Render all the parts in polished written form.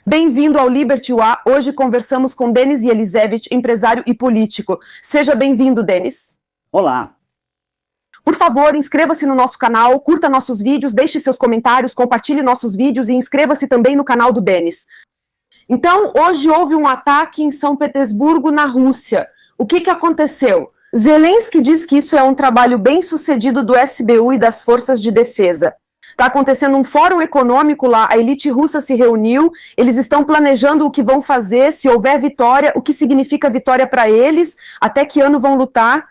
Bem-vindo ao Liberty UA. Hoje conversamos com Denis Yelizevich, empresário e político. Seja bem-vindo, Denis. Olá. Por favor, inscreva-se no nosso canal, curta nossos vídeos, deixe seus comentários, compartilhe nossos vídeos e inscreva-se também no canal do Denis. Então, hoje houve um ataque em São Petersburgo, na Rússia. O que aconteceu? Zelensky diz que isso é um trabalho bem sucedido do SBU e das forças de defesa. Está acontecendo um fórum econômico lá, a elite russa se reuniu, eles estão planejando o que vão fazer, se houver vitória, o que significa vitória para eles, até que ano vão lutar.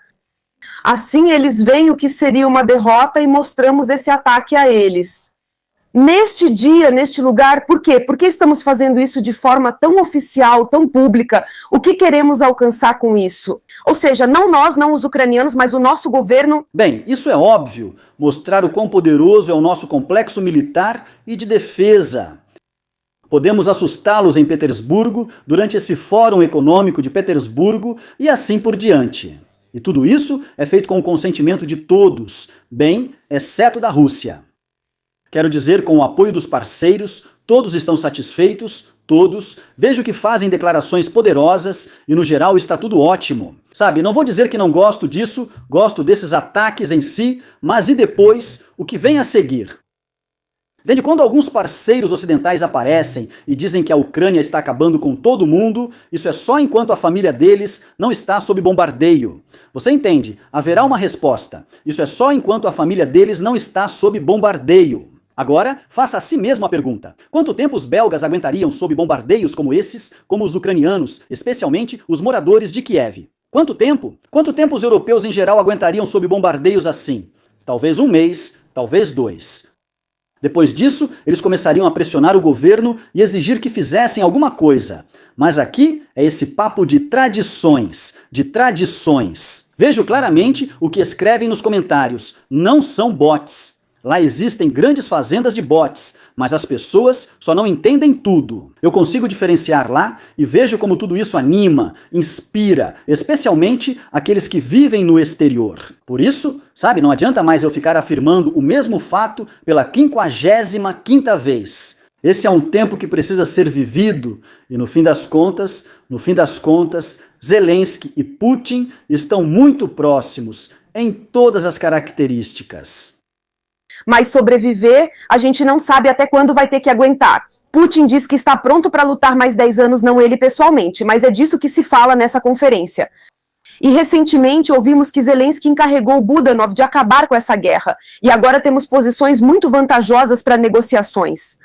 Assim eles veem o que seria uma derrota e mostramos esse ataque a eles. Neste dia, neste lugar, por quê? Por que estamos fazendo isso de forma tão oficial, tão pública? O que queremos alcançar com isso? Ou seja, não nós, não os ucranianos, mas o nosso governo... Bem, isso é óbvio. Mostrar o quão poderoso é o nosso complexo militar e de defesa. Podemos assustá-los em Petersburgo, durante esse Fórum Econômico de Petersburgo e assim por diante. E tudo isso é feito com o consentimento de todos, bem, exceto da Rússia. Quero dizer, com o apoio dos parceiros, todos estão satisfeitos, todos, vejo que fazem declarações poderosas e no geral está tudo ótimo. Sabe, não vou dizer que não gosto disso, gosto desses ataques em si, mas e depois, o que vem a seguir? Desde quando alguns parceiros ocidentais aparecem e dizem que a Ucrânia está acabando com todo mundo, isso é só enquanto a família deles não está sob bombardeio. Você entende? Haverá uma resposta. Isso é só enquanto a família deles não está sob bombardeio. Agora, faça a si mesmo a pergunta. Quanto tempo os belgas aguentariam sob bombardeios como esses, como os ucranianos, especialmente os moradores de Kiev? Quanto tempo? Quanto tempo os europeus em geral aguentariam sob bombardeios assim? Talvez um mês, talvez 2. Depois disso, eles começariam a pressionar o governo e exigir que fizessem alguma coisa. Mas aqui é esse papo de tradições, de tradições. Vejo claramente o que escrevem nos comentários. Não são bots. Lá existem grandes fazendas de bots, mas as pessoas só não entendem tudo. Eu consigo diferenciar lá e vejo como tudo isso anima, inspira, especialmente aqueles que vivem no exterior. Por isso, sabe, não adianta mais eu ficar afirmando o mesmo fato pela 55ª vez. Esse é um tempo que precisa ser vivido e no fim das contas, Zelensky e Putin estão muito próximos em todas as características. Mas sobreviver, a gente não sabe até quando vai ter que aguentar. Putin diz que está pronto para lutar mais 10 anos, não ele pessoalmente, mas é disso que se fala nessa conferência. E recentemente ouvimos que Zelensky encarregou Budanov de acabar com essa guerra, e agora temos posições muito vantajosas para negociações.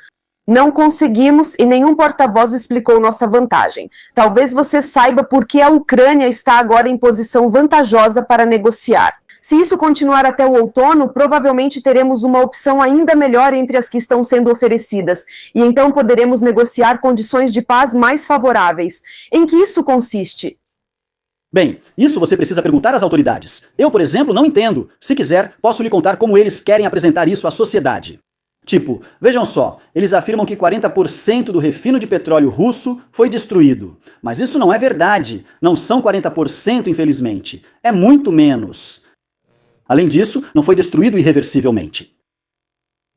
Não conseguimos e nenhum porta-voz explicou nossa vantagem. Talvez você saiba por que a Ucrânia está agora em posição vantajosa para negociar. Se isso continuar até o outono, provavelmente teremos uma opção ainda melhor entre as que estão sendo oferecidas, e então poderemos negociar condições de paz mais favoráveis. Em que isso consiste? Bem, isso você precisa perguntar às autoridades. Eu, por exemplo, não entendo. Se quiser, posso lhe contar como eles querem apresentar isso à sociedade. Tipo, vejam só, eles afirmam que 40% do refino de petróleo russo foi destruído. Mas isso não é verdade. Não são 40%, infelizmente. É muito menos. Além disso, não foi destruído irreversivelmente.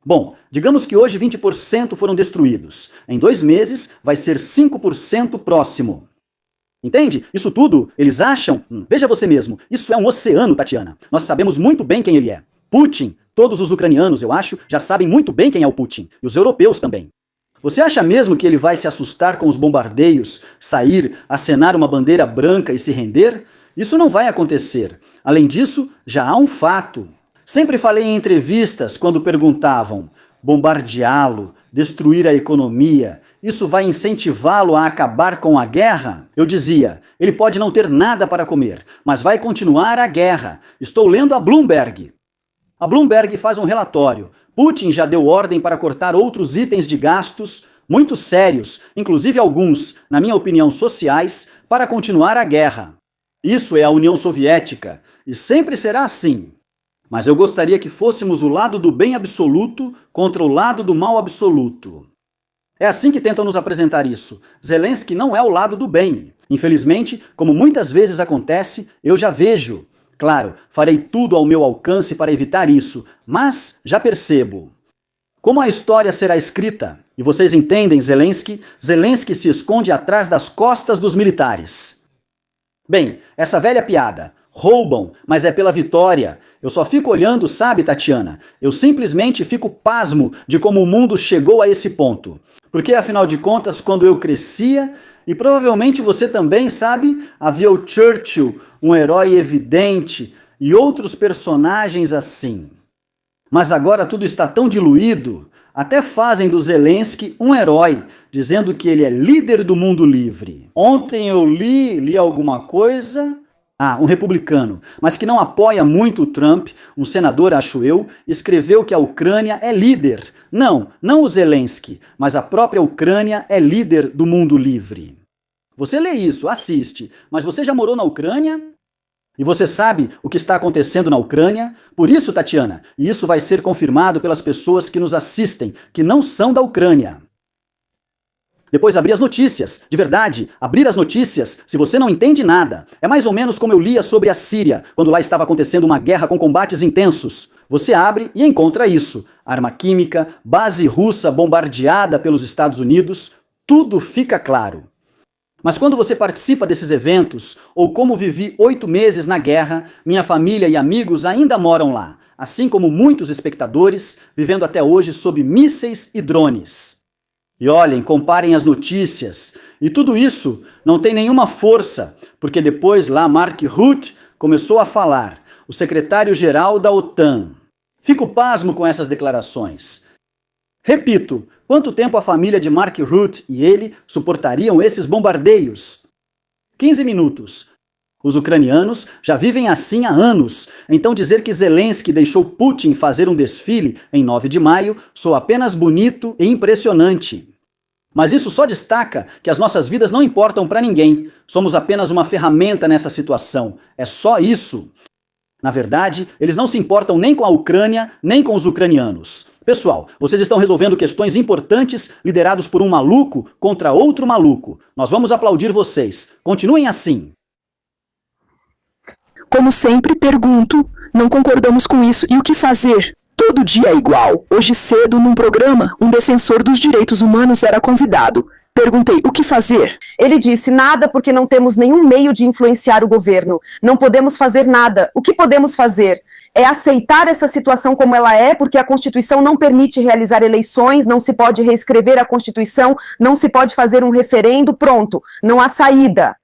Bom, digamos que hoje 20% foram destruídos. Em 2 meses, vai ser 5% próximo. Entende? Isso tudo, eles acham... Veja você mesmo, isso é um oceano, Tatiana. Nós sabemos muito bem quem ele é. Putin, todos os ucranianos, eu acho, já sabem muito bem quem é o Putin. E os europeus também. Você acha mesmo que ele vai se assustar com os bombardeios, sair, acenar uma bandeira branca e se render? Isso não vai acontecer. Além disso, já há um fato. Sempre falei em entrevistas quando perguntavam: bombardeá-lo, destruir a economia, isso vai incentivá-lo a acabar com a guerra? Eu dizia, ele pode não ter nada para comer, mas vai continuar a guerra. Estou lendo a Bloomberg. A Bloomberg faz um relatório. Putin já deu ordem para cortar outros itens de gastos muito sérios, inclusive alguns, na minha opinião, sociais, para continuar a guerra. Isso é a União Soviética, e sempre será assim. Mas eu gostaria que fôssemos o lado do bem absoluto contra o lado do mal absoluto. É assim que tentam nos apresentar isso. Zelensky não é o lado do bem. Infelizmente, como muitas vezes acontece, eu já vejo. Claro, farei tudo ao meu alcance para evitar isso, mas já percebo. Como a história será escrita? E vocês entendem, Zelensky? Zelensky se esconde atrás das costas dos militares. Bem, essa velha piada. Roubam, mas é pela vitória. Eu só fico olhando, sabe, Tatiana? Eu simplesmente fico pasmo de como o mundo chegou a esse ponto. Porque, afinal de contas, quando eu crescia, e provavelmente você também, sabe, havia o Churchill, um herói evidente, e outros personagens assim. Mas agora tudo está tão diluído, até fazem do Zelensky um herói, dizendo que ele é líder do mundo livre. Ontem eu li alguma coisa... um republicano, mas que não apoia muito o Trump, um senador, acho eu, escreveu que a Ucrânia é líder. Não o Zelensky, mas a própria Ucrânia é líder do mundo livre. Você lê isso, assiste, mas você já morou na Ucrânia? E você sabe o que está acontecendo na Ucrânia? Por isso, Tatiana, e isso vai ser confirmado pelas pessoas que nos assistem, que não são da Ucrânia. Depois abrir as notícias. De verdade, abrir as notícias, se você não entende nada. É mais ou menos como eu lia sobre a Síria, quando lá estava acontecendo uma guerra com combates intensos. Você abre e encontra isso. Arma química, base russa bombardeada pelos Estados Unidos, tudo fica claro. Mas quando você participa desses eventos, ou como vivi 8 meses na guerra, minha família e amigos ainda moram lá, assim como muitos espectadores, vivendo até hoje sob mísseis e drones. E olhem, comparem as notícias. E tudo isso não tem nenhuma força, porque depois lá Mark Rutte começou a falar, o secretário-geral da OTAN. Fico pasmo com essas declarações. Repito, quanto tempo a família de Mark Rutte e ele suportariam esses bombardeios? 15 minutos. Os ucranianos já vivem assim há anos, então dizer que Zelensky deixou Putin fazer um desfile em 9 de maio soa apenas bonito e impressionante. Mas isso só destaca que as nossas vidas não importam para ninguém. Somos apenas uma ferramenta nessa situação. É só isso. Na verdade, eles não se importam nem com a Ucrânia, nem com os ucranianos. Pessoal, vocês estão resolvendo questões importantes liderados por um maluco contra outro maluco. Nós vamos aplaudir vocês. Continuem assim. Como sempre, pergunto, não concordamos com isso, e o que fazer? Todo dia é igual. Hoje cedo, num programa, um defensor dos direitos humanos era convidado. Perguntei, o que fazer? Ele disse, nada, porque não temos nenhum meio de influenciar o governo. Não podemos fazer nada. O que podemos fazer? É aceitar essa situação como ela é, porque a Constituição não permite realizar eleições, não se pode reescrever a Constituição, não se pode fazer um referendo, pronto, não há saída.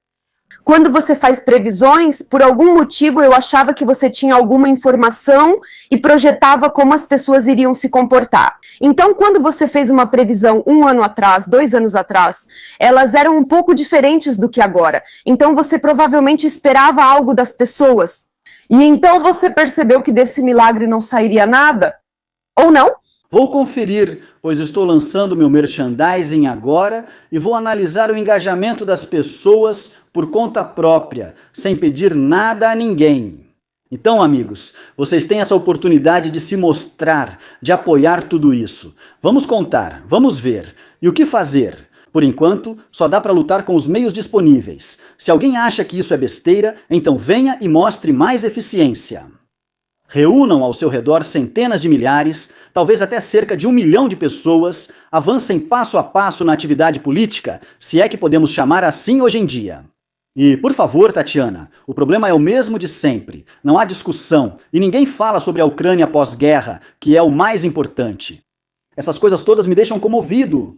Quando você faz previsões, por algum motivo eu achava que você tinha alguma informação e projetava como as pessoas iriam se comportar. Então, quando você fez uma previsão 1 ano atrás, 2 anos atrás, elas eram um pouco diferentes do que agora. Então, você provavelmente esperava algo das pessoas. E então você percebeu que desse milagre não sairia nada? Ou não? Vou conferir, pois estou lançando meu merchandising agora e vou analisar o engajamento das pessoas por conta própria, sem pedir nada a ninguém. Então, amigos, vocês têm essa oportunidade de se mostrar, de apoiar tudo isso. Vamos contar, vamos ver. E o que fazer? Por enquanto, só dá para lutar com os meios disponíveis. Se alguém acha que isso é besteira, então venha e mostre mais eficiência. Reúnam ao seu redor centenas de milhares, talvez até cerca de 1 milhão de pessoas, avancem passo a passo na atividade política, se é que podemos chamar assim hoje em dia. E, por favor, Tatiana, o problema é o mesmo de sempre. Não há discussão, e ninguém fala sobre a Ucrânia pós-guerra, que é o mais importante. Essas coisas todas me deixam comovido.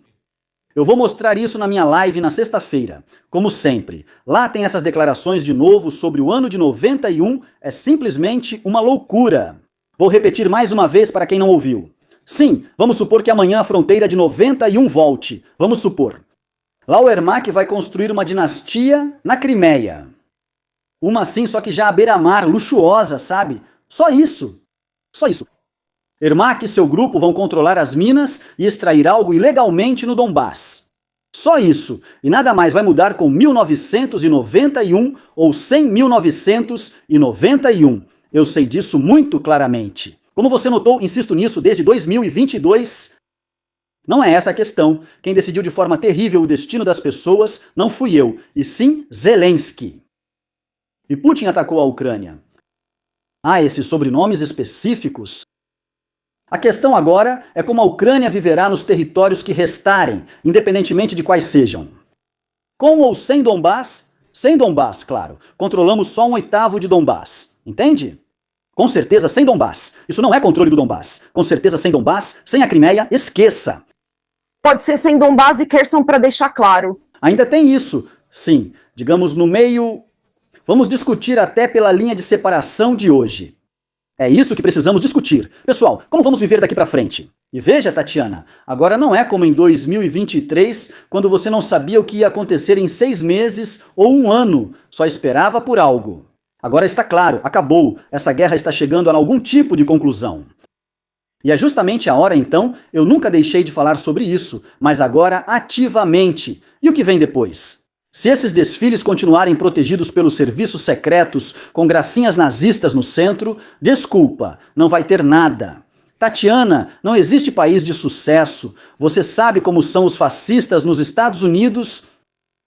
Eu vou mostrar isso na minha live na sexta-feira. Como sempre, lá tem essas declarações de novo sobre o ano de 91, é simplesmente uma loucura. Vou repetir mais uma vez para quem não ouviu. Sim, vamos supor que amanhã a fronteira de 91 volte. Vamos supor. Lá o Ermak vai construir uma dinastia na Crimeia. Uma assim, só que já à beira-mar, luxuosa, sabe? Só isso. Só isso. Ermak e seu grupo vão controlar as minas e extrair algo ilegalmente no Donbass. Só isso, e nada mais vai mudar com 1991 ou sem 1991. Eu sei disso muito claramente. Como você notou, insisto nisso desde 2022. Não é essa a questão. Quem decidiu de forma terrível o destino das pessoas não fui eu, e sim Zelensky. E Putin atacou a Ucrânia. Esses sobrenomes específicos. A questão agora é como a Ucrânia viverá nos territórios que restarem, independentemente de quais sejam. Com ou sem Donbás? Sem Donbás, claro. Controlamos só 1/8 de Donbás. Entende? Com certeza sem Donbás. Isso não é controle do Donbás. Com certeza sem Donbás, sem a Crimeia, esqueça. Pode ser sem Donbás e Kherson para deixar claro. Ainda tem isso. Sim, digamos no meio... Vamos discutir até pela linha de separação de hoje. É isso que precisamos discutir. Pessoal, como vamos viver daqui pra frente? E veja, Tatiana, agora não é como em 2023, quando você não sabia o que ia acontecer em 6 meses ou 1 ano, só esperava por algo. Agora está claro, acabou, essa guerra está chegando a algum tipo de conclusão. E é justamente a hora, então, eu nunca deixei de falar sobre isso, mas agora ativamente. E o que vem depois? Se esses desfiles continuarem protegidos pelos serviços secretos, com gracinhas nazistas no centro, desculpa, não vai ter nada. Tatiana, não existe país de sucesso. Você sabe como são os fascistas nos Estados Unidos?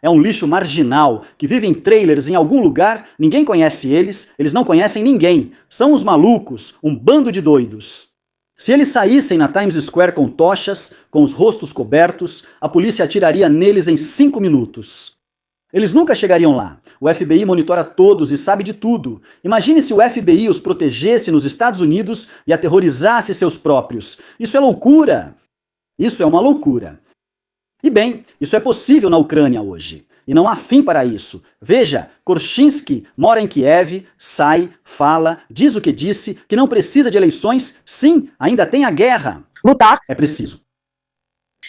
É um lixo marginal, que vive em trailers em algum lugar, ninguém conhece eles não conhecem ninguém. São os malucos, um bando de doidos. Se eles saíssem na Times Square com tochas, com os rostos cobertos, a polícia atiraria neles em 5 minutos. Eles nunca chegariam lá. O FBI monitora todos e sabe de tudo. Imagine se o FBI os protegesse nos Estados Unidos e aterrorizasse seus próprios. Isso é loucura. Isso é uma loucura. E bem, isso é possível na Ucrânia hoje. E não há fim para isso. Veja, Korchinski mora em Kiev, sai, fala, diz o que disse, que não precisa de eleições. Sim, ainda tem a guerra. Lutar. É preciso.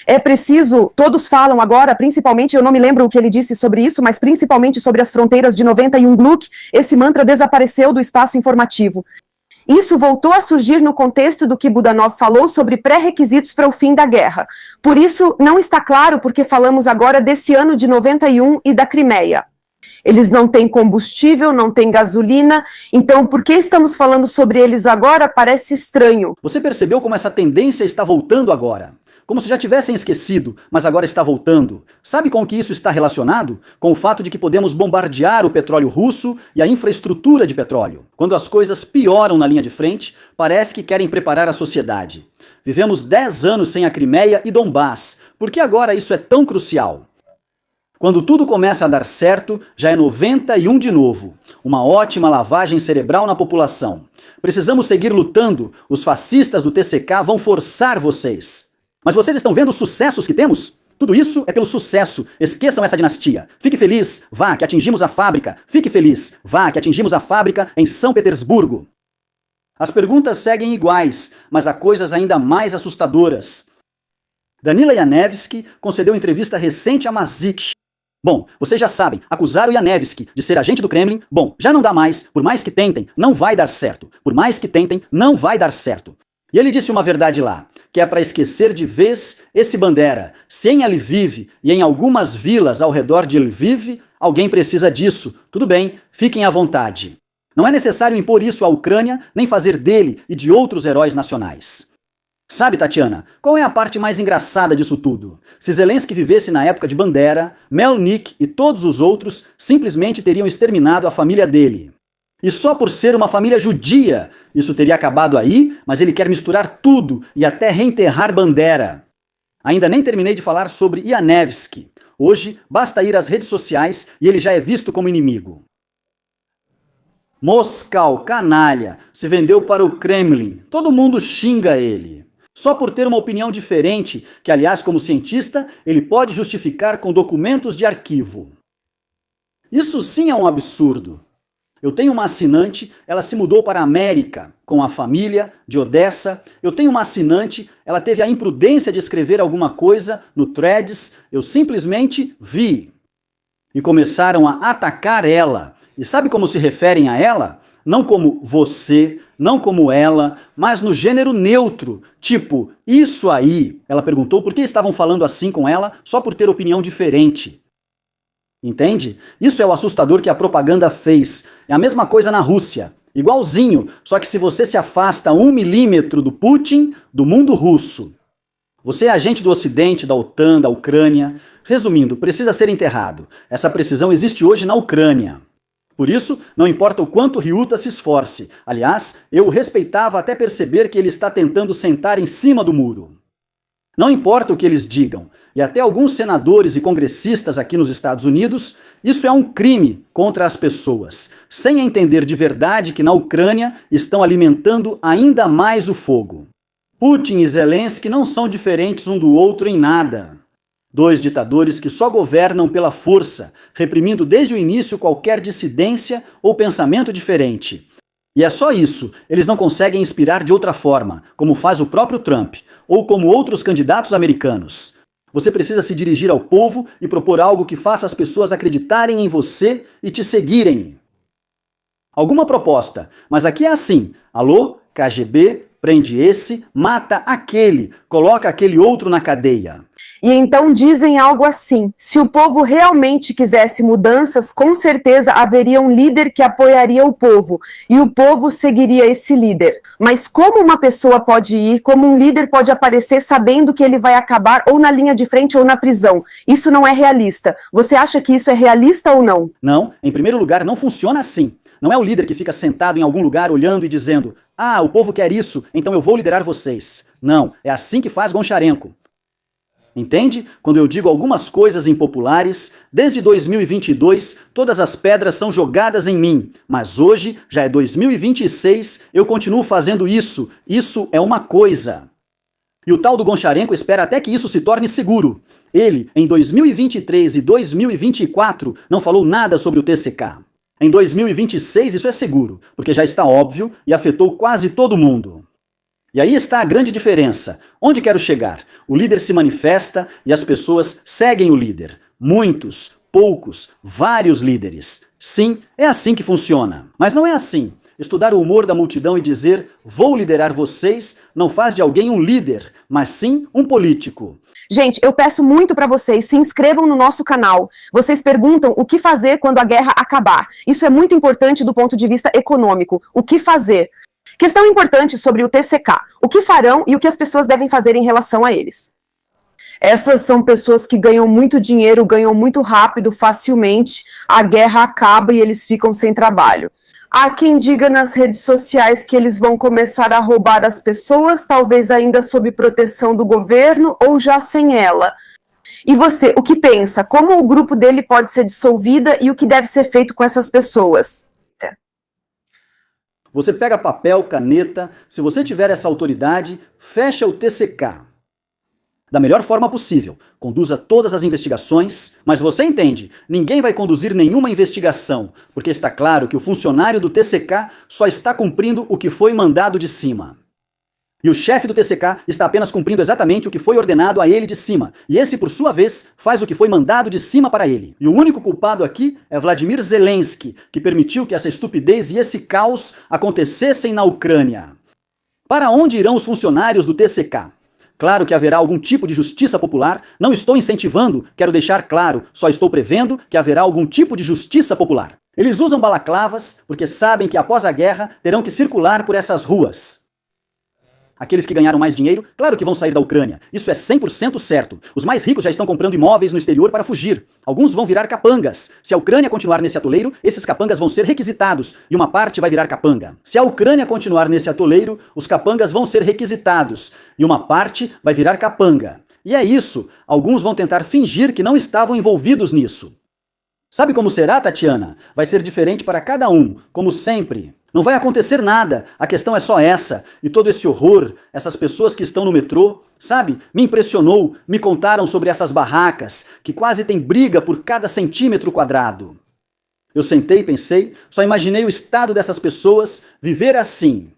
É preciso, todos falam agora, principalmente, eu não me lembro o que ele disse sobre isso, mas principalmente sobre as fronteiras de 91 Gluck, esse mantra desapareceu do espaço informativo. Isso voltou a surgir no contexto do que Budanov falou sobre pré-requisitos para o fim da guerra. Por isso, não está claro porque falamos agora desse ano de 91 e da Crimeia. Eles não têm combustível, não têm gasolina, então por que estamos falando sobre eles agora parece estranho. Você percebeu como essa tendência está voltando agora? Como se já tivessem esquecido, mas agora está voltando. Sabe com o que isso está relacionado? Com o fato de que podemos bombardear o petróleo russo e a infraestrutura de petróleo. Quando as coisas pioram na linha de frente, parece que querem preparar a sociedade. Vivemos 10 anos sem a Crimeia e Donbás. Por que agora isso é tão crucial? Quando tudo começa a dar certo, já é 91 de novo. Uma ótima lavagem cerebral na população. Precisamos seguir lutando. Os fascistas do TCK vão forçar vocês. Mas vocês estão vendo os sucessos que temos? Tudo isso é pelo sucesso. Esqueçam essa dinastia. Fique feliz, vá, que atingimos a fábrica. Fique feliz, vá, que atingimos a fábrica em São Petersburgo. As perguntas seguem iguais, mas há coisas ainda mais assustadoras. Danila Yanevsky concedeu entrevista recente a Mazik. Bom, vocês já sabem, acusar o Yanevsky de ser agente do Kremlin, bom, já não dá mais, por mais que tentem, não vai dar certo. Por mais que tentem, não vai dar certo. E ele disse uma verdade lá, que é para esquecer de vez esse Bandera. Se em Lviv e em algumas vilas ao redor de Lviv, alguém precisa disso. Tudo bem, fiquem à vontade. Não é necessário impor isso à Ucrânia, nem fazer dele e de outros heróis nacionais. Sabe, Tatiana, qual é a parte mais engraçada disso tudo? Se Zelensky vivesse na época de Bandera, Melnik e todos os outros simplesmente teriam exterminado a família dele. E só por ser uma família judia, isso teria acabado aí, mas ele quer misturar tudo e até reenterrar Bandera. Ainda nem terminei de falar sobre Yanevsky. Hoje, basta ir às redes sociais e ele já é visto como inimigo. Moscou, canalha, se vendeu para o Kremlin. Todo mundo xinga ele. Só por ter uma opinião diferente, que aliás, como cientista, ele pode justificar com documentos de arquivo. Isso sim é um absurdo. Eu tenho uma assinante, ela se mudou para a América, com a família, de Odessa. Eu tenho uma assinante, ela teve a imprudência de escrever alguma coisa no Threads, eu simplesmente vi. E começaram a atacar ela. E sabe como se referem a ela? Não como você, não como ela, mas no gênero neutro, tipo, isso aí. Ela perguntou por que estavam falando assim com ela só por ter opinião diferente. Entende? Isso é o assustador que a propaganda fez. É a mesma coisa na Rússia. Igualzinho, só que se você se afasta 1 milímetro do Putin, do mundo russo. Você é agente do Ocidente, da OTAN, da Ucrânia. Resumindo, precisa ser enterrado. Essa precisão existe hoje na Ucrânia. Por isso, não importa o quanto Ryuta se esforce. Aliás, eu o respeitava até perceber que ele está tentando sentar em cima do muro. Não importa o que eles digam, e até alguns senadores e congressistas aqui nos Estados Unidos, isso é um crime contra as pessoas, sem entender de verdade que na Ucrânia estão alimentando ainda mais o fogo. Putin e Zelensky não são diferentes um do outro em nada. Dois ditadores que só governam pela força, reprimindo desde o início qualquer dissidência ou pensamento diferente. E é só isso, eles não conseguem inspirar de outra forma, como faz o próprio Trump, ou como outros candidatos americanos. Você precisa se dirigir ao povo e propor algo que faça as pessoas acreditarem em você e te seguirem. Alguma proposta, mas aqui é assim: alô, KGB, prende esse, mata aquele, coloca aquele outro na cadeia. E então dizem algo assim: se o povo realmente quisesse mudanças, com certeza haveria um líder que apoiaria o povo, e o povo seguiria esse líder. Mas como uma pessoa pode ir, como um líder pode aparecer sabendo que ele vai acabar ou na linha de frente ou na prisão? Isso não é realista. Você acha que isso é realista ou não? Não, em primeiro lugar, não funciona assim. Não é o líder que fica sentado em algum lugar olhando e dizendo: ah, o povo quer isso, então eu vou liderar vocês. Não, é assim que faz Goncharenko. Entende? Quando eu digo algumas coisas impopulares, desde 2022 todas as pedras são jogadas em mim, mas hoje já é 2026, eu continuo fazendo isso. Isso é uma coisa. E o tal do Goncharenko espera até que isso se torne seguro. Ele, em 2023 e 2024, não falou nada sobre o TCK. Em 2026 isso é seguro, porque já está óbvio e afetou quase todo mundo. E aí está a grande diferença. Onde quero chegar? O líder se manifesta e as pessoas seguem o líder. Muitos, poucos, vários líderes. Sim, é assim que funciona. Mas não é assim. Estudar o humor da multidão e dizer vou liderar vocês não faz de alguém um líder, mas sim um político. Gente, eu peço muito para vocês, se inscrevam no nosso canal. Vocês perguntam o que fazer quando a guerra acabar. Isso é muito importante do ponto de vista econômico. O que fazer? Questão importante sobre o TCK. O que farão e o que as pessoas devem fazer em relação a eles? Essas são pessoas que ganham muito dinheiro, ganham muito rápido, facilmente. A guerra acaba e eles ficam sem trabalho. Há quem diga nas redes sociais que eles vão começar a roubar as pessoas, talvez ainda sob proteção do governo ou já sem ela. E você, o que pensa? Como o grupo dele pode ser dissolvida e o que deve ser feito com essas pessoas? Você pega papel, caneta, se você tiver essa autoridade, fecha o TCK. Da melhor forma possível, conduza todas as investigações, mas você entende, ninguém vai conduzir nenhuma investigação, porque está claro que o funcionário do TCK só está cumprindo o que foi mandado de cima. E o chefe do TCK está apenas cumprindo exatamente o que foi ordenado a ele de cima, e esse, por sua vez, faz o que foi mandado de cima para ele. E o único culpado aqui é Vladimir Zelensky, que permitiu que essa estupidez e esse caos acontecessem na Ucrânia. Para onde irão os funcionários do TCK? Claro que haverá algum tipo de justiça popular, não estou incentivando, quero deixar claro, só estou prevendo que haverá algum tipo de justiça popular. Eles usam balaclavas porque sabem que após a guerra terão que circular por essas ruas. Aqueles que ganharam mais dinheiro, claro que vão sair da Ucrânia. Isso é 100% certo. Os mais ricos já estão comprando imóveis no exterior para fugir. Alguns vão virar capangas. Se a Ucrânia continuar nesse atoleiro, esses capangas vão ser requisitados e uma parte vai virar capanga. Se a Ucrânia continuar nesse atoleiro, os capangas vão ser requisitados e uma parte vai virar capanga. E é isso. Alguns vão tentar fingir que não estavam envolvidos nisso. Sabe como será, Tatiana? Vai ser diferente para cada um, como sempre. Não vai acontecer nada, a questão é só essa. E todo esse horror, essas pessoas que estão no metrô, sabe? Me impressionou, me contaram sobre essas barracas, que quase tem briga por cada centímetro quadrado. Eu sentei e pensei, só imaginei o estado dessas pessoas viver assim.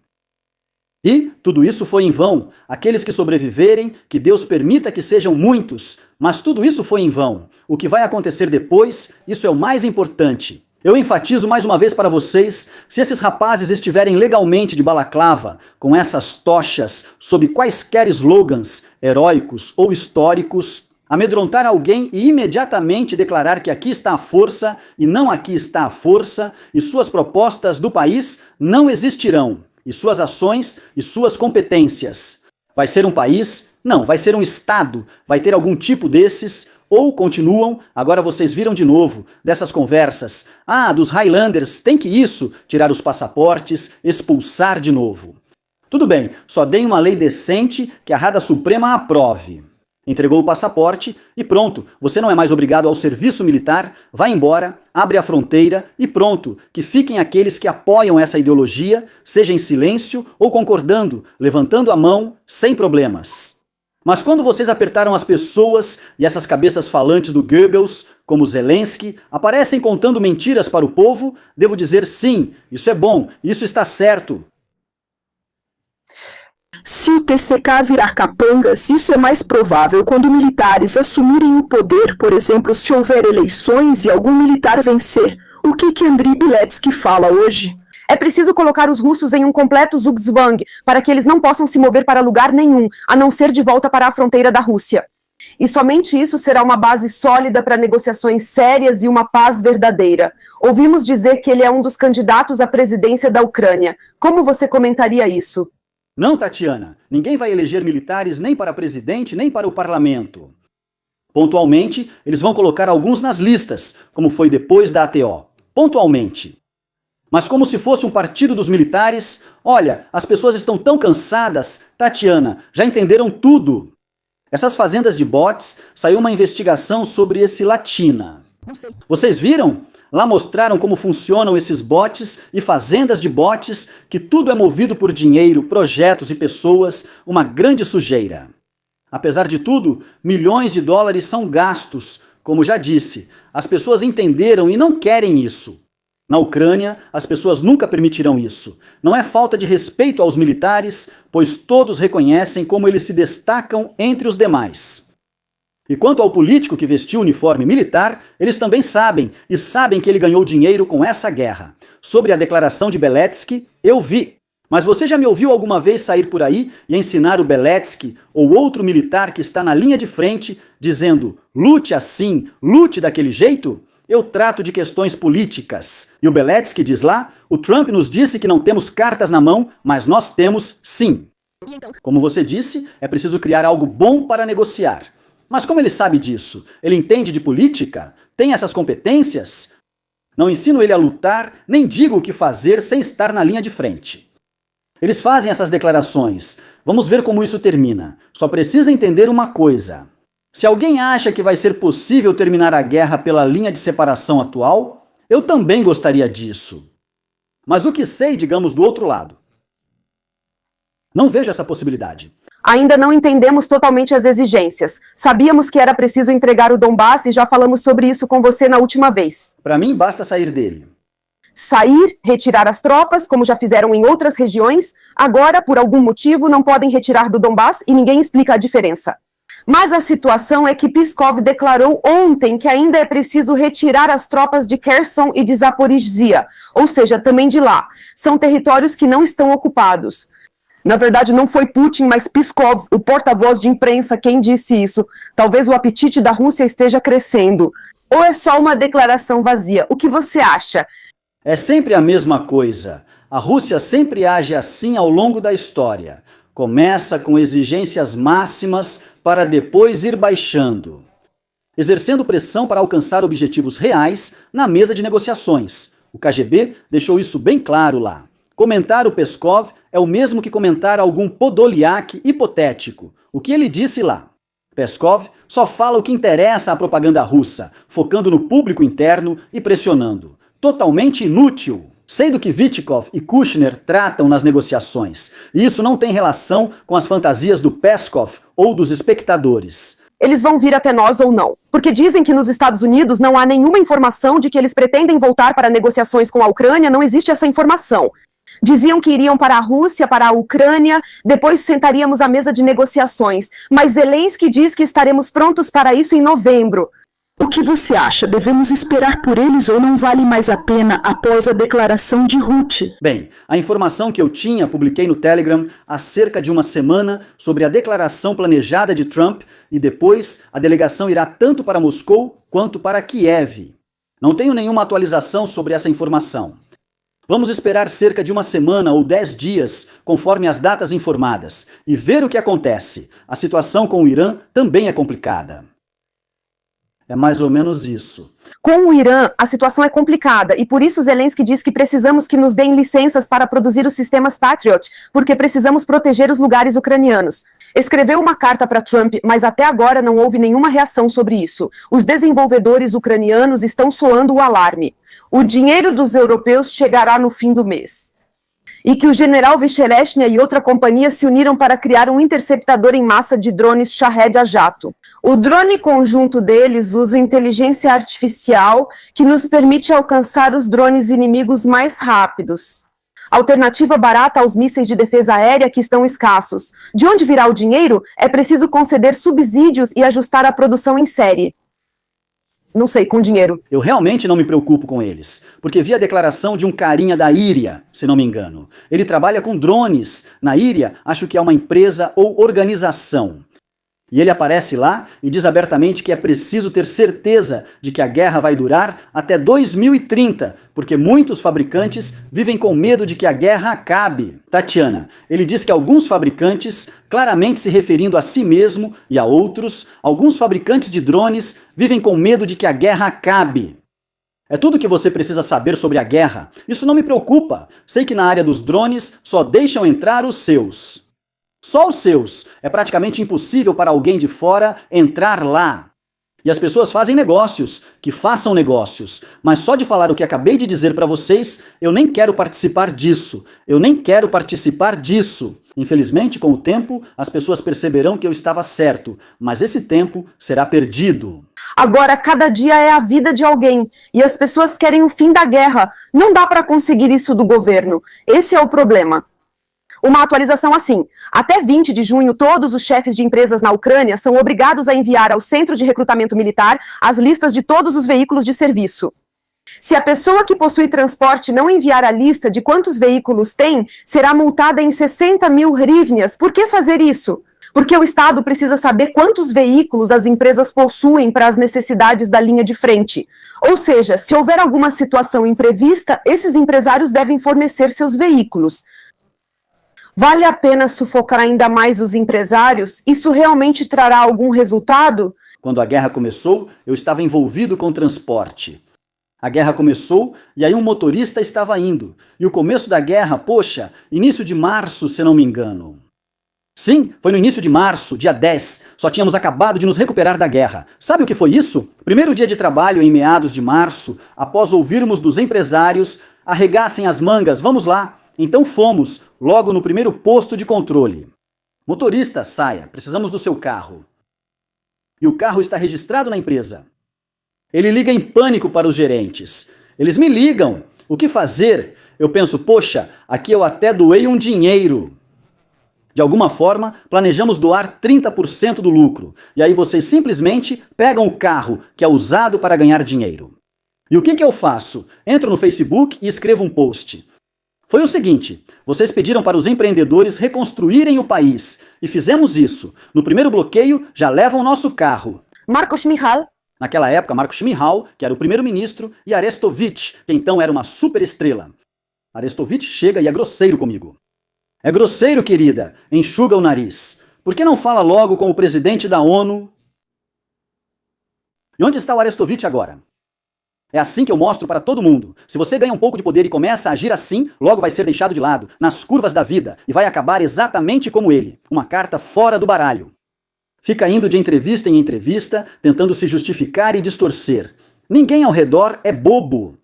E tudo isso foi em vão. Aqueles que sobreviverem, que Deus permita que sejam muitos, mas tudo isso foi em vão. O que vai acontecer depois, isso é o mais importante. Eu enfatizo mais uma vez para vocês, se esses rapazes estiverem legalmente de balaclava, com essas tochas, sob quaisquer slogans, heróicos ou históricos, amedrontar alguém e imediatamente declarar que aqui está a força e não aqui está a força, e suas propostas do país não existirão, e suas ações e suas competências. Vai ser um país Não, vai ser um Estado, vai ter algum tipo desses, ou continuam, agora vocês viram de novo, dessas conversas. Ah, dos Highlanders, tem que isso, tirar os passaportes, expulsar de novo. Tudo bem, só deem uma lei decente que a Rada Suprema aprove. Entregou o passaporte e pronto, você não é mais obrigado ao serviço militar, vai embora, abre a fronteira e pronto, que fiquem aqueles que apoiam essa ideologia, seja em silêncio ou concordando, levantando a mão, sem problemas. Mas quando vocês apertaram as pessoas e essas cabeças falantes do Goebbels, como Zelensky, aparecem contando mentiras para o povo, devo dizer sim, isso é bom, isso está certo. Se o TCK virar capangas, isso é mais provável quando militares assumirem o poder, por exemplo, se houver eleições e algum militar vencer. O que Andriy Biletsky fala hoje? É preciso colocar os russos em um completo zugzwang para que eles não possam se mover para lugar nenhum, a não ser de volta para a fronteira da Rússia. E somente isso será uma base sólida para negociações sérias e uma paz verdadeira. Ouvimos dizer que ele é um dos candidatos à presidência da Ucrânia. Como você comentaria isso? Não, Tatiana, ninguém vai eleger militares nem para presidente, nem para o parlamento. Pontualmente, eles vão colocar alguns nas listas, como foi depois da ATO. Pontualmente. Mas como se fosse um partido dos militares, olha, as pessoas estão tão cansadas. Tatiana, já entenderam tudo. Essas fazendas de bots, saiu uma investigação sobre esse Latina. Vocês viram? Lá mostraram como funcionam esses bots e fazendas de bots, que tudo é movido por dinheiro, projetos e pessoas, uma grande sujeira. Apesar de tudo, milhões de dólares são gastos. Como já disse, as pessoas entenderam e não querem isso. Na Ucrânia, as pessoas nunca permitirão isso. Não é falta de respeito aos militares, pois todos reconhecem como eles se destacam entre os demais. E quanto ao político que vestiu o uniforme militar, eles também sabem, e sabem que ele ganhou dinheiro com essa guerra. Sobre a declaração de Beletsky, eu vi. Mas você já me ouviu alguma vez sair por aí e ensinar o Beletsky ou outro militar que está na linha de frente, dizendo, lute assim, lute daquele jeito? Eu trato de questões políticas. E o Beletsky diz lá, o Trump nos disse que não temos cartas na mão, mas nós temos sim. Como você disse, é preciso criar algo bom para negociar. Mas como ele sabe disso? Ele entende de política? Tem essas competências? Não ensino ele a lutar, nem digo o que fazer sem estar na linha de frente. Eles fazem essas declarações. Vamos ver como isso termina. Só precisa entender uma coisa. Se alguém acha que vai ser possível terminar a guerra pela linha de separação atual, eu também gostaria disso. Mas o que sei, digamos, do outro lado? Não vejo essa possibilidade. Ainda não entendemos totalmente as exigências. Sabíamos que era preciso entregar o Donbass e já falamos sobre isso com você na última vez. Para mim, basta sair dele. Sair, retirar as tropas, como já fizeram em outras regiões, agora, por algum motivo, não podem retirar do Donbass e ninguém explica a diferença. Mas a situação é que Peskov declarou ontem que ainda é preciso retirar as tropas de Kherson e de Zaporizhzhia, ou seja, também de lá. São territórios que não estão ocupados. Na verdade, não foi Putin, mas Peskov, o porta-voz de imprensa, quem disse isso. Talvez o apetite da Rússia esteja crescendo. Ou é só uma declaração vazia? O que você acha? É sempre a mesma coisa. A Rússia sempre age assim ao longo da história. Começa com exigências máximas para depois ir baixando, exercendo pressão para alcançar objetivos reais na mesa de negociações. O KGB deixou isso bem claro lá. Comentar o Peskov é o mesmo que comentar algum Podolyak hipotético. O que ele disse lá? Peskov só fala o que interessa à propaganda russa, focando no público interno e pressionando. Totalmente inútil. Sei do que Vitkov e Kushner tratam nas negociações, e isso não tem relação com as fantasias do Peskov ou dos espectadores. Eles vão vir até nós ou não? Porque dizem que nos Estados Unidos não há nenhuma informação de que eles pretendem voltar para negociações com a Ucrânia, não existe essa informação. Diziam que iriam para a Rússia, para a Ucrânia, depois sentaríamos à mesa de negociações. Mas Zelensky diz que estaremos prontos para isso em novembro. O que você acha? Devemos esperar por eles ou não vale mais a pena após a declaração de Ruth? Bem, a informação que eu tinha, publiquei no Telegram há cerca de uma semana sobre a declaração planejada de Trump e depois a delegação irá tanto para Moscou quanto para Kiev. Não tenho nenhuma atualização sobre essa informação. Vamos esperar cerca de uma semana ou 10 dias, conforme as datas informadas, e ver o que acontece. A situação com o Irã também é complicada. É mais ou menos isso. Com o Irã, a situação é complicada e por isso Zelensky diz que precisamos que nos deem licenças para produzir os sistemas Patriot, porque precisamos proteger os lugares ucranianos. Escreveu uma carta para Trump, mas até agora não houve nenhuma reação sobre isso. Os desenvolvedores ucranianos estão soando o alarme. O dinheiro dos europeus chegará no fim do mês. E que o general Vicheleshnya e outra companhia se uniram para criar um interceptador em massa de drones Shahed a jato. O drone conjunto deles usa inteligência artificial que nos permite alcançar os drones inimigos mais rápidos. Alternativa barata aos mísseis de defesa aérea que estão escassos. De onde virá o dinheiro? É preciso conceder subsídios e ajustar a produção em série. Não sei, com dinheiro. Eu realmente não me preocupo com eles, porque vi a declaração de um carinha da Íria, se não me engano. Ele trabalha com drones. Na Íria, acho que é uma empresa ou organização. E ele aparece lá e diz abertamente que é preciso ter certeza de que a guerra vai durar até 2030, porque muitos fabricantes vivem com medo de que a guerra acabe. Tatiana, ele diz que alguns fabricantes, claramente se referindo a si mesmo e a outros, alguns fabricantes de drones vivem com medo de que a guerra acabe. É tudo o que você precisa saber sobre a guerra. Isso não me preocupa. Sei que na área dos drones só deixam entrar os seus. Só os seus. É praticamente impossível para alguém de fora entrar lá. E as pessoas fazem negócios, que façam negócios. Mas só de falar o que acabei de dizer para vocês, eu nem quero participar disso. Eu nem quero participar disso. Infelizmente, com o tempo, as pessoas perceberão que eu estava certo. Mas esse tempo será perdido. Agora, cada dia é a vida de alguém. E as pessoas querem o fim da guerra. Não dá para conseguir isso do governo. Esse é o problema. Uma atualização assim: até 20 de junho, todos os chefes de empresas na Ucrânia são obrigados a enviar ao Centro de Recrutamento Militar as listas de todos os veículos de serviço. Se a pessoa que possui transporte não enviar a lista de quantos veículos tem, será multada em 60 mil hryvnias. Por que fazer isso? Porque o Estado precisa saber quantos veículos as empresas possuem para as necessidades da linha de frente. Ou seja, se houver alguma situação imprevista, esses empresários devem fornecer seus veículos. Vale a pena sufocar ainda mais os empresários? Isso realmente trará algum resultado? Quando a guerra começou, eu estava envolvido com transporte. A guerra começou e aí um motorista estava indo. E o começo da guerra, poxa, início de março, se não me engano. Sim, foi no início de março, dia 10. Só tínhamos acabado de nos recuperar da guerra. Sabe o que foi isso? Primeiro dia de trabalho em meados de março, após ouvirmos dos empresários: arregassem as mangas, vamos lá. Então fomos, logo no primeiro posto de controle. Motorista, saia, precisamos do seu carro. E o carro está registrado na empresa. Ele liga em pânico para os gerentes. Eles me ligam. O que fazer? Eu penso, poxa, aqui eu até doei um dinheiro. De alguma forma, planejamos doar 30% do lucro. E aí vocês simplesmente pegam o carro, que é usado para ganhar dinheiro. E o que eu faço? Entro no Facebook e escrevo um post. Foi o seguinte: vocês pediram para os empreendedores reconstruírem o país. E fizemos isso. No primeiro bloqueio, já levam o nosso carro. Marcos Mihal. Naquela época, Marcos Mihal, que era o primeiro-ministro, e Arestovich, que então era uma superestrela. Arestovich chega e é grosseiro comigo. É grosseiro, querida. Enxuga o nariz. Por que não fala logo com o presidente da ONU? E onde está o Arestovich agora? É assim que eu mostro para todo mundo. Se você ganha um pouco de poder e começa a agir assim, logo vai ser deixado de lado, nas curvas da vida, e vai acabar exatamente como ele. Uma carta fora do baralho. Fica indo de entrevista em entrevista, tentando se justificar e distorcer. Ninguém ao redor é bobo.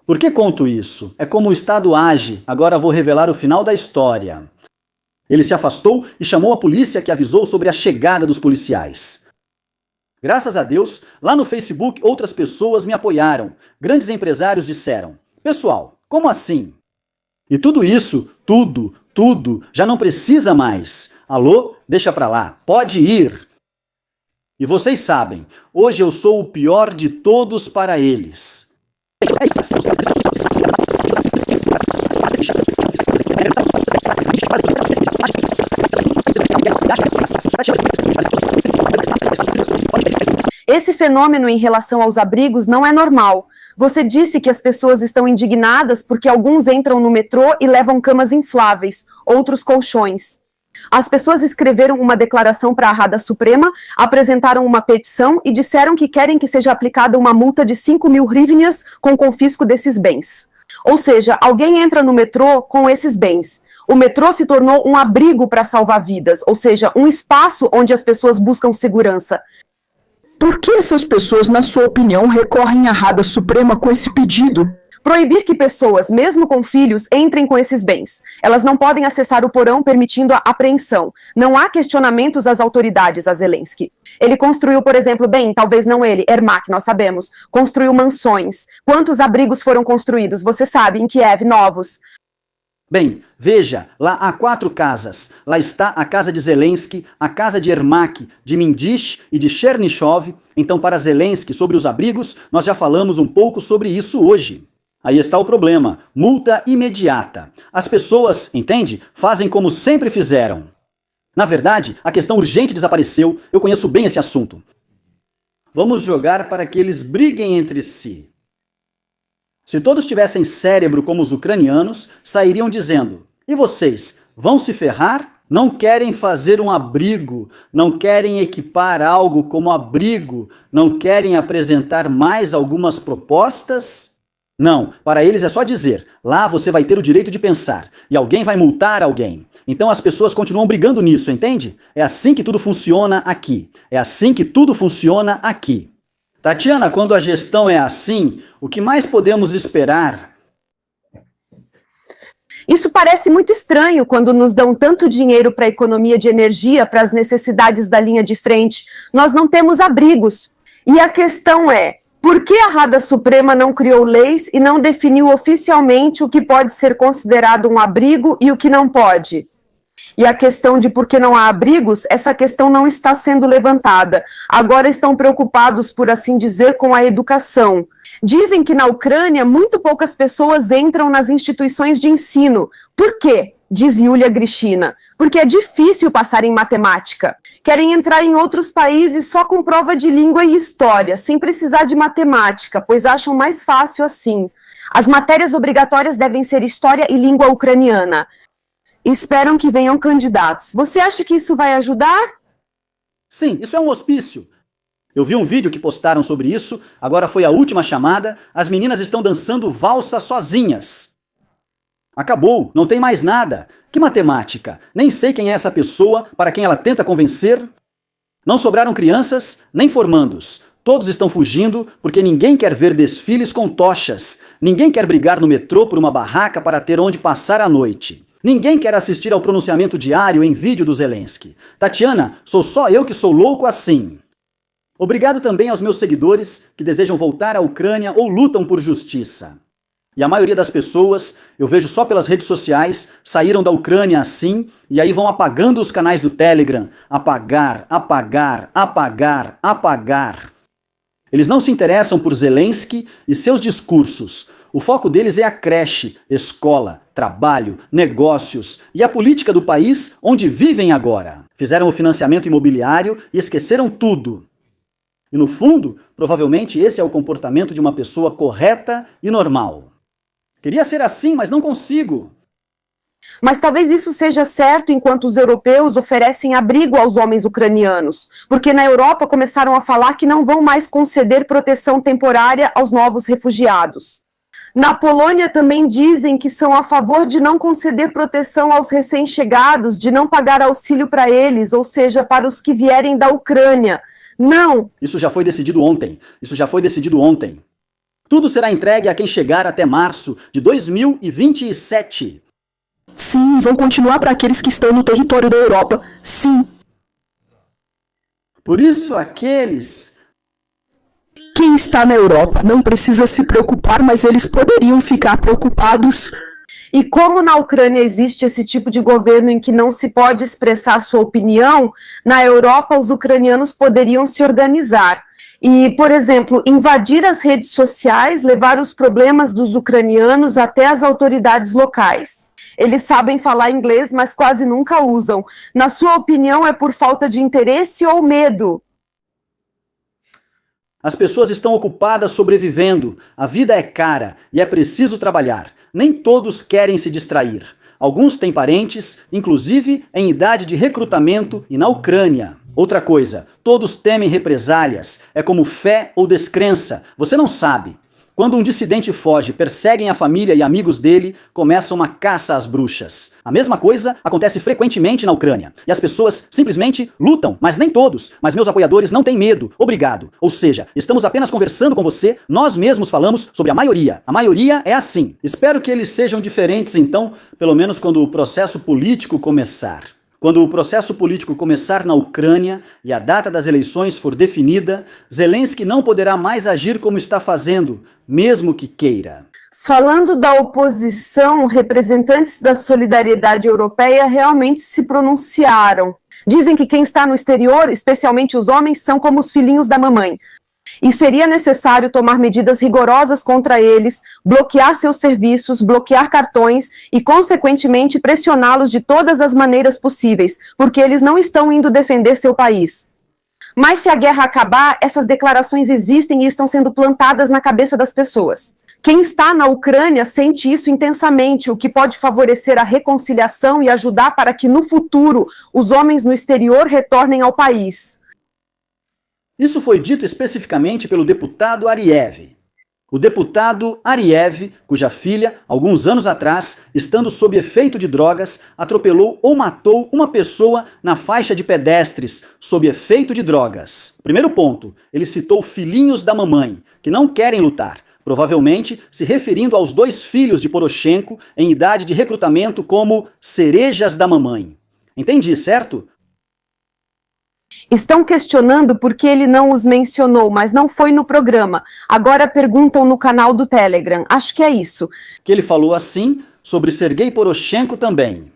Por que conto isso? É como o Estado age. Agora vou revelar o final da história. Ele se afastou e chamou a polícia, que avisou sobre a chegada dos policiais. Graças a Deus, lá no Facebook outras pessoas me apoiaram. Grandes empresários disseram: pessoal, como assim? E tudo isso, tudo, já não precisa mais. Alô? Deixa pra lá, pode ir. E vocês sabem, hoje eu sou o pior de todos para eles. esse fenômeno em relação aos abrigos não é normal. Você disse que as pessoas estão indignadas porque alguns entram no metrô e levam camas infláveis, outros colchões. As pessoas escreveram uma declaração para a Rada Suprema, apresentaram uma petição e disseram que querem que seja aplicada uma multa de 5.000 hryvnias com confisco desses bens. Ou seja, alguém entra no metrô com esses bens. O metrô se tornou um abrigo para salvar vidas, ou seja, um espaço onde as pessoas buscam segurança. Por que essas pessoas, na sua opinião, recorrem à Rada Suprema com esse pedido? Proibir que pessoas, mesmo com filhos, entrem com esses bens. Elas não podem acessar o porão permitindo a apreensão. Não há questionamentos às autoridades, a Zelensky. Ele construiu, por exemplo, talvez não ele, Ermak, nós sabemos, construiu mansões. Quantos abrigos foram construídos? Você sabe, em Kiev, novos. Bem, veja, lá há 4 casas. Lá está a casa de Zelensky, a casa de Ermak, de Mindish e de Chernichov. Então, para Zelensky, sobre os abrigos, nós já falamos um pouco sobre isso hoje. Aí está o problema, multa imediata. As pessoas, entende, fazem como sempre fizeram. Na verdade, a questão urgente desapareceu, eu conheço bem esse assunto. Vamos jogar para que eles briguem entre si. Se todos tivessem cérebro como os ucranianos, sairiam dizendo: e vocês, vão se ferrar? Não querem fazer um abrigo, não querem equipar algo como abrigo, não querem apresentar mais algumas propostas? Não, para eles é só dizer, lá você vai ter o direito de pensar, e alguém vai multar alguém. Então as pessoas continuam brigando nisso, entende? É assim que tudo funciona aqui. É assim que tudo funciona aqui. Tatiana, quando a gestão é assim, o que mais podemos esperar? Isso parece muito estranho quando nos dão tanto dinheiro para a economia de energia, para as necessidades da linha de frente. Nós não temos abrigos. E a questão é, por que a Rada Suprema não criou leis e não definiu oficialmente o que pode ser considerado um abrigo e o que não pode? E a questão de por que não há abrigos, essa questão não está sendo levantada. Agora estão preocupados, por assim dizer, com a educação. Dizem que na Ucrânia muito poucas pessoas entram nas instituições de ensino. Por quê? Diz Yulia Grishina. Porque é difícil passar em matemática. Querem entrar em outros países só com prova de língua e história, sem precisar de matemática, pois acham mais fácil assim. As matérias obrigatórias devem ser história e língua ucraniana. Esperam que venham candidatos. Você acha que isso vai ajudar? Sim, isso é um hospício. Eu vi um vídeo que postaram sobre isso, agora foi a última chamada, as meninas estão dançando valsa sozinhas. Acabou, não tem mais nada. Que matemática? Nem sei quem é essa pessoa para quem ela tenta convencer. Não sobraram crianças, nem formandos. Todos estão fugindo porque ninguém quer ver desfiles com tochas. Ninguém quer brigar no metrô por uma barraca para ter onde passar a noite. Ninguém quer assistir ao pronunciamento diário em vídeo do Zelensky. Tatiana, sou só eu que sou louco assim. Obrigado também aos meus seguidores que desejam voltar à Ucrânia ou lutam por justiça. E a maioria das pessoas, eu vejo só pelas redes sociais, saíram da Ucrânia assim, e aí vão apagando os canais do Telegram. Apagar, apagar, apagar, apagar. Eles não se interessam por Zelensky e seus discursos. O foco deles é a creche, escola, trabalho, negócios e a política do país onde vivem agora. Fizeram o financiamento imobiliário e esqueceram tudo. E no fundo, provavelmente esse é o comportamento de uma pessoa correta e normal. Queria ser assim, mas não consigo. Mas talvez isso seja certo enquanto os europeus oferecem abrigo aos homens ucranianos, porque na Europa começaram a falar que não vão mais conceder proteção temporária aos novos refugiados. Na Polônia também dizem que são a favor de não conceder proteção aos recém-chegados, de não pagar auxílio para eles, ou seja, para os que vierem da Ucrânia. Não! Isso já foi decidido ontem. Isso já foi decidido ontem. Tudo será entregue a quem chegar até março de 2027. Sim, vão continuar para aqueles que estão no território da Europa. Sim. Por isso, aqueles... Quem está na Europa não precisa se preocupar, mas eles poderiam ficar preocupados. E como na Ucrânia existe esse tipo de governo em que não se pode expressar sua opinião, na Europa os ucranianos poderiam se organizar. E, por exemplo, invadir as redes sociais, levar os problemas dos ucranianos até as autoridades locais. Eles sabem falar inglês, mas quase nunca usam. Na sua opinião, é por falta de interesse ou medo? As pessoas estão ocupadas sobrevivendo, a vida é cara e é preciso trabalhar. Nem todos querem se distrair. Alguns têm parentes, inclusive em idade de recrutamento e na Ucrânia. Outra coisa, todos temem represálias, é como fé ou descrença, você não sabe. Quando um dissidente foge, perseguem a família e amigos dele, começa uma caça às bruxas. A mesma coisa acontece frequentemente na Ucrânia. E as pessoas simplesmente lutam, mas nem todos. Mas meus apoiadores não têm medo. Obrigado. Ou seja, estamos apenas conversando com você, nós mesmos falamos sobre a maioria. A maioria é assim. Espero que eles sejam diferentes, então, pelo menos quando o processo político começar. Quando o processo político começar na Ucrânia e a data das eleições for definida, Zelensky não poderá mais agir como está fazendo, mesmo que queira. Falando da oposição, representantes da solidariedade europeia realmente se pronunciaram. Dizem que quem está no exterior, especialmente os homens, são como os filhinhos da mamãe. E seria necessário tomar medidas rigorosas contra eles, bloquear seus serviços, bloquear cartões e, consequentemente, pressioná-los de todas as maneiras possíveis, porque eles não estão indo defender seu país. Mas se a guerra acabar, essas declarações existem e estão sendo plantadas na cabeça das pessoas. Quem está na Ucrânia sente isso intensamente, o que pode favorecer a reconciliação e ajudar para que, no futuro, os homens no exterior retornem ao país. Isso foi dito especificamente pelo deputado Ariev. O deputado Ariev, cuja filha, alguns anos atrás, estando sob efeito de drogas, atropelou ou matou uma pessoa na faixa de pedestres, sob efeito de drogas. Primeiro ponto, ele citou filhinhos da mamãe, que não querem lutar, provavelmente se referindo aos 2 filhos de Poroshenko em idade de recrutamento como cerejas da mamãe. Entendi, certo? Estão questionando por que ele não os mencionou, mas não foi no programa. Agora perguntam no canal do Telegram. Acho que é isso. Que ele falou assim sobre Sergei Poroshenko também.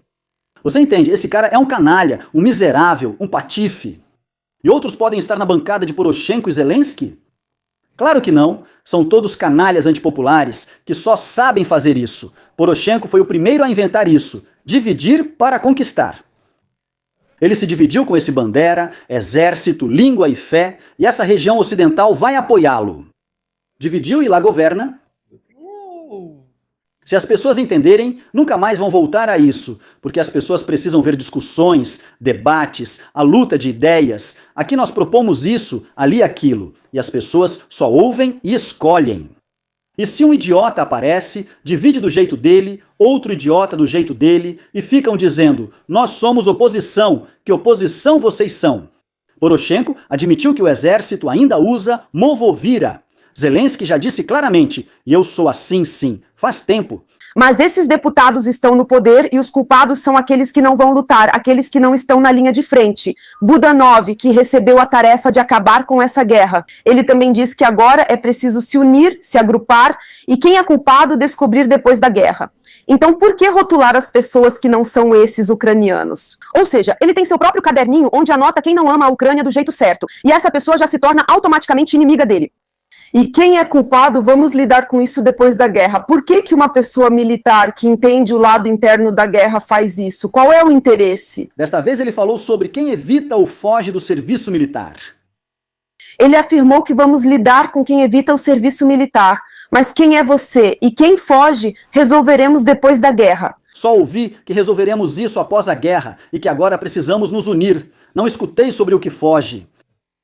Você entende? Esse cara é um canalha, um miserável, um patife. E outros podem estar na bancada de Poroshenko e Zelensky? Claro que não. São todos canalhas antipopulares que só sabem fazer isso. Poroshenko foi o primeiro a inventar isso. Dividir para conquistar. Ele se dividiu com esse Bandera, exército, língua e fé, e essa região ocidental vai apoiá-lo. Dividiu e lá governa. Se as pessoas entenderem, nunca mais vão voltar a isso, porque as pessoas precisam ver discussões, debates, a luta de ideias. Aqui nós propomos isso, ali aquilo, e as pessoas só ouvem e escolhem. E se um idiota aparece, divide do jeito dele, outro idiota do jeito dele, e ficam dizendo, nós somos oposição, que oposição vocês são? Poroshenko admitiu que o exército ainda usa Movovira. Zelensky já disse claramente, e eu sou assim sim, faz tempo. Mas esses deputados estão no poder e os culpados são aqueles que não vão lutar, aqueles que não estão na linha de frente. Budanov, que recebeu a tarefa de acabar com essa guerra. Ele também diz que agora é preciso se unir, se agrupar e quem é culpado descobrir depois da guerra. Então, por que rotular as pessoas que não são esses ucranianos? Ou seja, ele tem seu próprio caderninho onde anota quem não ama a Ucrânia do jeito certo. E essa pessoa já se torna automaticamente inimiga dele. E quem é culpado, vamos lidar com isso depois da guerra. Por que que uma pessoa militar que entende o lado interno da guerra faz isso? Qual é o interesse? Desta vez ele falou sobre quem evita ou foge do serviço militar. Ele afirmou que vamos lidar com quem evita o serviço militar. Mas quem é você? E quem foge, resolveremos depois da guerra. Só ouvi que resolveremos isso após a guerra e que agora precisamos nos unir. Não escutei sobre o que foge.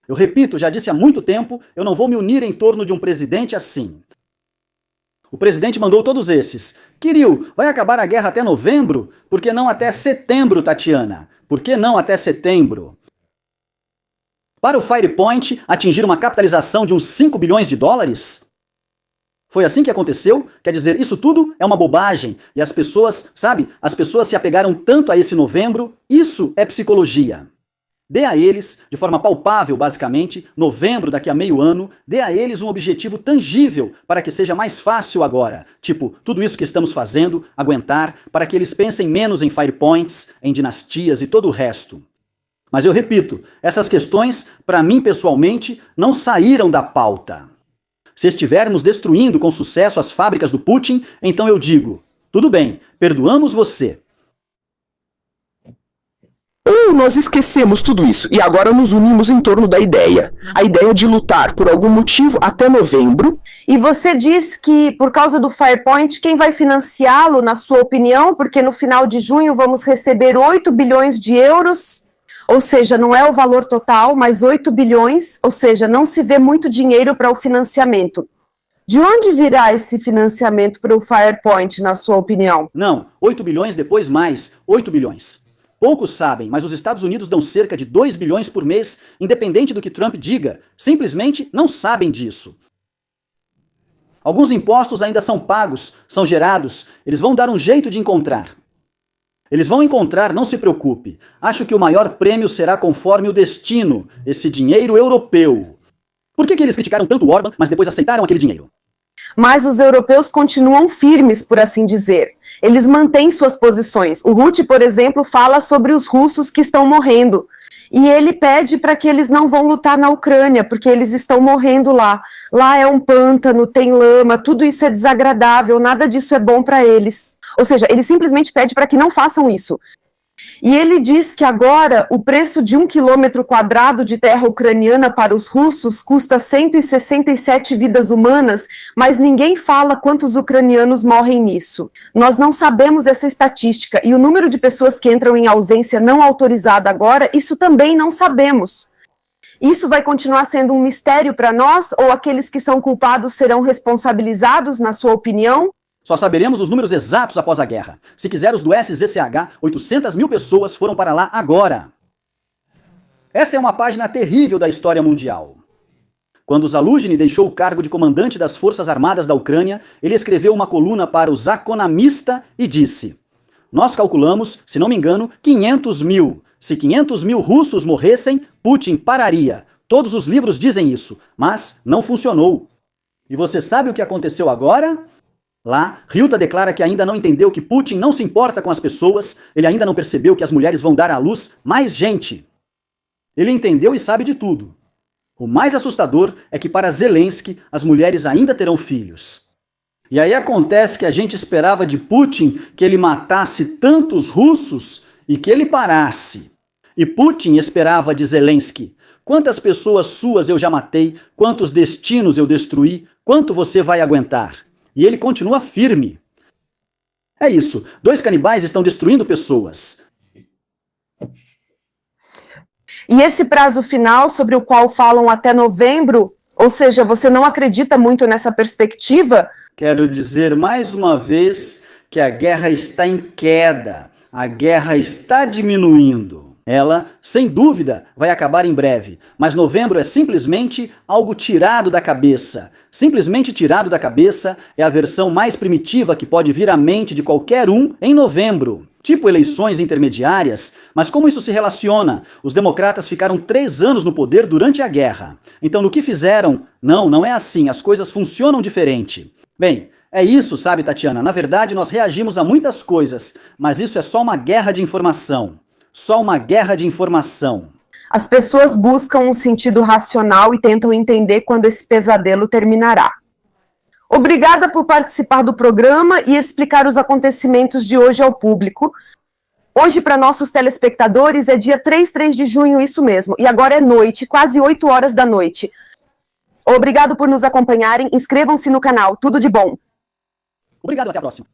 Eu repito, já disse há muito tempo, eu não vou me unir em torno de um presidente assim. O presidente mandou todos esses. Kirill, vai acabar a guerra até novembro? Por que não até setembro, Tatiana? Por que não até setembro? Para o Firepoint atingir uma capitalização de uns 5 bilhões de dólares? Foi assim que aconteceu? Quer dizer, isso tudo é uma bobagem. E as pessoas, sabe, as pessoas se apegaram tanto a esse novembro. Isso é psicologia. Dê a eles, de forma palpável basicamente, novembro daqui a meio ano, dê a eles um objetivo tangível para que seja mais fácil agora. Tipo, tudo isso que estamos fazendo, aguentar, para que eles pensem menos em firepoints, em dinastias e todo o resto. Mas eu repito, essas questões, para mim pessoalmente, não saíram da pauta. Se estivermos destruindo com sucesso as fábricas do Putin, então eu digo, tudo bem, perdoamos você. Ou nós esquecemos tudo isso e agora nos unimos em torno da ideia. A ideia de lutar por algum motivo até novembro. E você diz que, por causa do Firepoint, quem vai financiá-lo, na sua opinião? Porque no final de junho vamos receber 8 bilhões de euros, ou seja, não é o valor total, mas 8 bilhões, ou seja, não se vê muito dinheiro para o financiamento. De onde virá esse financiamento para o Firepoint, na sua opinião? Não, 8 bilhões, depois mais 8 bilhões. Poucos sabem, mas os Estados Unidos dão cerca de 2 bilhões por mês, independente do que Trump diga. Simplesmente não sabem disso. Alguns impostos ainda são pagos, são gerados, eles vão dar um jeito de encontrar. Eles vão encontrar, não se preocupe. Acho que o maior prêmio será conforme o destino, esse dinheiro europeu. Por que eles criticaram tanto o Orbán, mas depois aceitaram aquele dinheiro? Mas os europeus continuam firmes, por assim dizer. Eles mantêm suas posições. O Rutte, por exemplo, fala sobre os russos que estão morrendo. E ele pede para que eles não vão lutar na Ucrânia, porque eles estão morrendo lá. Lá é um pântano, tem lama, tudo isso é desagradável, nada disso é bom para eles. Ou seja, ele simplesmente pede para que não façam isso. E ele diz que agora o preço de 1 quilômetro quadrado de terra ucraniana para os russos custa 167 vidas humanas, mas ninguém fala quantos ucranianos morrem nisso. Nós não sabemos essa estatística, e o número de pessoas que entram em ausência não autorizada agora, isso também não sabemos. Isso vai continuar sendo um mistério para nós, ou aqueles que são culpados serão responsabilizados, na sua opinião? Só saberemos os números exatos após a guerra. Se quiser os do SZCH, 800 mil pessoas foram para lá agora. Essa é uma página terrível da história mundial. Quando Zaluzhny deixou o cargo de comandante das Forças Armadas da Ucrânia, ele escreveu uma coluna para o Zakonamista e disse: "Nós calculamos, se não me engano, 500 mil. Se 500 mil russos morressem, Putin pararia. Todos os livros dizem isso, mas não funcionou." E você sabe o que aconteceu agora? Lá, Ryuta declara que ainda não entendeu que Putin não se importa com as pessoas, ele ainda não percebeu que as mulheres vão dar à luz mais gente. Ele entendeu e sabe de tudo. O mais assustador é que para Zelensky, as mulheres ainda terão filhos. E aí acontece que a gente esperava de Putin que ele matasse tantos russos e que ele parasse. E Putin esperava de Zelensky: quantas pessoas suas eu já matei, quantos destinos eu destruí, quanto você vai aguentar? E ele continua firme. É isso, 2 canibais estão destruindo pessoas. E esse prazo final, sobre o qual falam até novembro, ou seja, você não acredita muito nessa perspectiva? Quero dizer mais uma vez que a guerra está em queda, a guerra está diminuindo. Ela, sem dúvida, vai acabar em breve, mas novembro é simplesmente algo tirado da cabeça. Simplesmente tirado da cabeça é a versão mais primitiva que pode vir à mente de qualquer um em novembro. Tipo eleições intermediárias, mas como isso se relaciona? Os democratas ficaram 3 anos no poder durante a guerra. Então, no que fizeram? Não é assim, as coisas funcionam diferente. Bem, é isso, sabe, Tatiana? Na verdade, nós reagimos a muitas coisas, mas isso é só uma guerra de informação. Só uma guerra de informação. As pessoas buscam um sentido racional e tentam entender quando esse pesadelo terminará. Obrigada por participar do programa e explicar os acontecimentos de hoje ao público. Hoje, para nossos telespectadores, é dia 3 de junho, isso mesmo. E agora é noite, quase 8 horas da noite. Obrigado por nos acompanharem. Inscrevam-se no canal. Tudo de bom. Obrigado, até a próxima.